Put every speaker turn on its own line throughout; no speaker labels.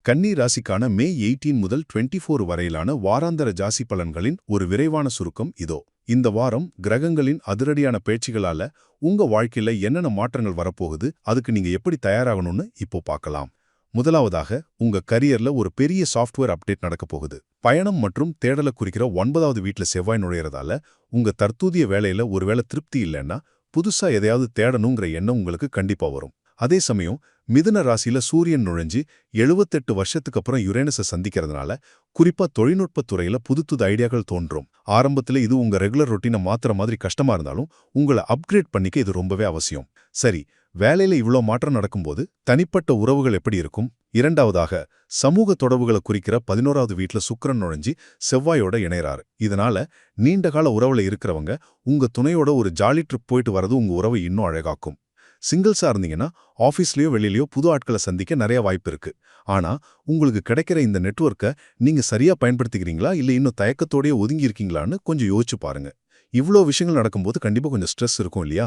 கன்னி ராசிக்கான மே 18 முதல் 24 வரையிலான வாராந்தர ராசி பலன்களின் ஒரு விரைவான சுருக்கம் இதோ. இந்த வாரம் கிரகங்களின் அதிரடியான பேச்சுகளால உங்க வாழ்க்கையில என்னென்ன மாற்றங்கள் வரப்போகுது, அதுக்கு நீங்க எப்படி தயாராகணும்னு இப்போ பார்க்கலாம். முதலாவதாக, உங்க கரியர்ல ஒரு பெரிய சாஃப்ட்வேர் அப்டேட் நடக்க போகுது. பயணம் மற்றும் தேடலை குறிக்கிற 9வது வீட்ல செவ்வாய் நுழையறதால உங்க தற்போதைய வேலையில ஒருவேளை திருப்தி இல்லைன்னா புதுசா எதையாவது தேடணுங்கிற எண்ணம் உங்களுக்கு கண்டிப்பா வரும். அதே சமயம் மிதுன ராசியில சூரியன் நுழைஞ்சு 78 வருஷத்துக்கு அப்புறம் யுரேனஸை சந்திக்கிறதுனால குறிப்பா தொழில்நுட்பத் துறையில புது ஐடியாக்கள் தோன்றும். ஆரம்பத்துல இது உங்க ரெகுலர் ரொட்டீனை மாத்துற மாதிரி கஷ்டமா இருந்தாலும் உங்களை அப்கிரேட் பண்ணிக்க இது ரொம்பவே அவசியம். சரி, வேலையில இவ்ளோ மாற்றம் நடக்கும்போது தனிப்பட்ட உறவுகள் எப்படி இருக்கும்? இரண்டாவதாக, சமூக தொடர்புகளை குறிக்கிற 11வது வீட்ல சுக்கிரன் நுழைஞ்சு செவ்வாயோட இணையறாரு. இதனால நீண்டகால உறவுல இருக்கிறவங்க உங்க துணையோட ஒரு ஜாலி ட்ரிப் போயிட்டு வரது உங்க உறவை இன்னும் அழகாக்கும். சிங்கிள்ஸா இருந்தீங்கன்னா ஆஃபீஸ்லயோ வெளியிலயோ புது ஆட்களை சந்திக்க நிறைய வாய்ப்பு இருக்கு. ஆனா உங்களுக்கு கிடைக்கிற இந்த நெட்வொர்க்கை நீங்க சரியா பயன்படுத்திக்கிறீங்களா இல்ல இன்னும் தயக்கத்தோடய ஒதுங்கி இருக்கீங்களான்னு கொஞ்சம் யோசிச்சு பாருங்க. இவ்ளோ விஷயங்கள் நடக்கும்போது கண்டிப்பா கொஞ்சம் ஸ்ட்ரெஸ் இருக்கும் இல்லையா?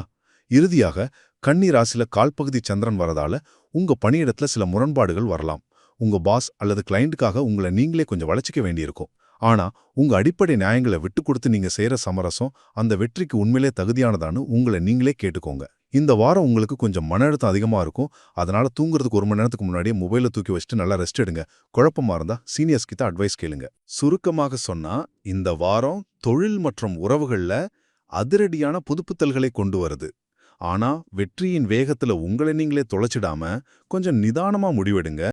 இறுதியாக, கன்னி ராசியில கால்பகுதி சந்திரன் வரதால உங்க பணியிடத்துல சில முரண்பாடுகள் வரலாம். உங்க பாஸ் அல்லது கிளையண்ட்டுக்காக உங்களை நீங்களே கொஞ்சம் வளைச்சிக்க வேண்டியிருக்கும். ஆனா உங்க அடிப்படை நியாயங்களை விட்டு கொடுத்து நீங்க செய்யற சமரசம் அந்த வெற்றிக்கு உண்மையிலே தகுதியானதான்னு உங்களை நீங்களே கேட்டுக்கோங்க. இந்த வாரம் உங்களுக்கு கொஞ்சம் மன அழுத்தம் அதிகமா இருக்கும். அதனால தூங்குறதுக்கு 1 மணி நேரத்துக்கு முன்னாடியே மொபைலை தூக்கி வச்சுட்டு நல்லா ரெஸ்ட் எடுங்க. குழப்பமா இருந்தா சீனியர்ஸ் கிட்ட அட்வைஸ் கேளுங்க. சுருக்கமாக சொன்னா, இந்த வாரம் தொழில் மற்றும் உறவுகள்ல அதிரடியான புதுப்புத்தல்களை கொண்டு வருது. ஆனா வெற்றியின் வேகத்துல உங்களை நீங்களே தொலைச்சிடாம கொஞ்சம் நிதானமா முடிவெடுங்க.